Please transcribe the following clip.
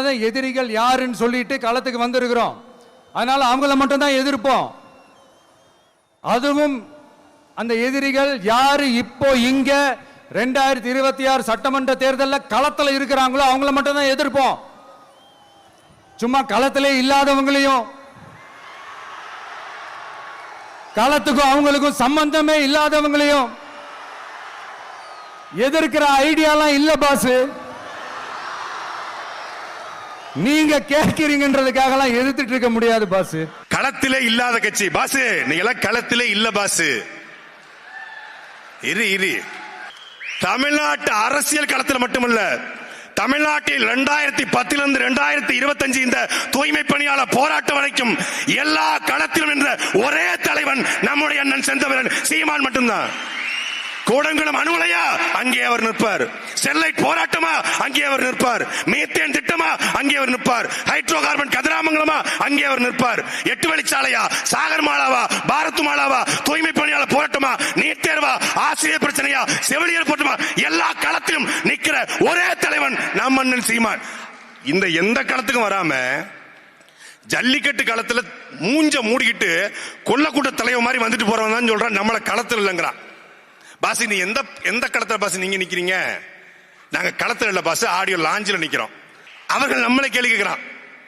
தான் எதிரிகள் யாருன்னு சொல்லிட்டு களத்துக்கு வந்திருக்கிறோம். அதனால அவங்கள மட்டும் தான் எதிர்ப்போம். அதுவும் அந்த எதிரிகள் யாரு இப்போ இங்க 2026 சட்டமன்ற தேர்தலில் களத்தில் இருக்கிறாங்களோ அவங்கள மட்டும் தான் எதிர்ப்போம். சும்மா களத்திலே இல்லாதவங்களையும், களத்துக்கும் அவங்களுக்கும் சம்பந்தமே இல்லாதவங்களையும் எதிர்க்கிற ஐடியாலாம் இல்ல பாஸ். நீங்க கேட்கிறீங்கன்றதுக்காக எல்லாம் எதிர்த்துட்டு இருக்க முடியாது பாஸ். களத்திலே இல்லாத கட்சி பாஸ், நீங்க களத்திலே இல்ல பாஸ். இரு தமிழ்நாட்டு அரசியல் களத்தில் மட்டுமல்ல, தமிழ்நாட்டில் 2010 2025 இந்த தூய்மை பணியாளர் போராட்டம் வரைக்கும் எல்லா களத்திலும் என்ற ஒரே தலைவன் நம்முடைய அண்ணன் செந்தமிழன் சீமான் மட்டும்தான். கூடங்குளம் அணுலையா அங்கே அவர் நிற்பார், ஸ்டெர்லைட் போராட்டமா அங்கே அவர் நிற்பார், மீத்தேன் திட்டமா அங்கே அவர் நிற்பார், ஹைட்ரோ கார்பன் கதிராமங்கலமா அங்கே அவர் நிற்பார், 8 வழிச்சாலையா, சாகர் மாலாவா, பாரத் மாலாவா, தூய்மை பணியாளர் போராட்டமா, நீட் தேர்வா, ஆசிரியர் பிரச்சனையா, செவிலியர் போராட்டமா, எல்லா களத்திலும் நிற்கிற ஒரே தலைவன் நம் அண்ணன் சீமான். இந்த எந்த களத்துக்கும் வராம ஜல்லிக்கட்டு களத்துல மூஞ்ச மூடிக்கிட்டு கொல்லக்கூட்ட தலைவர் மாதிரி வந்துட்டு போறவன் தான் சொல்றான் நம்மள களத்தில் இல்லைங்கிறான். பாஸ் நீ எந்த களத்துல பாஸ் நீங்க நிக்கிறீங்க? நாங்க களத்துல இல்ல பாஸ், ஆடியோ லாஞ்சில நிக்கிறோம். அவர்கள் நம்மளை கேள்வி கேட்கிறான்.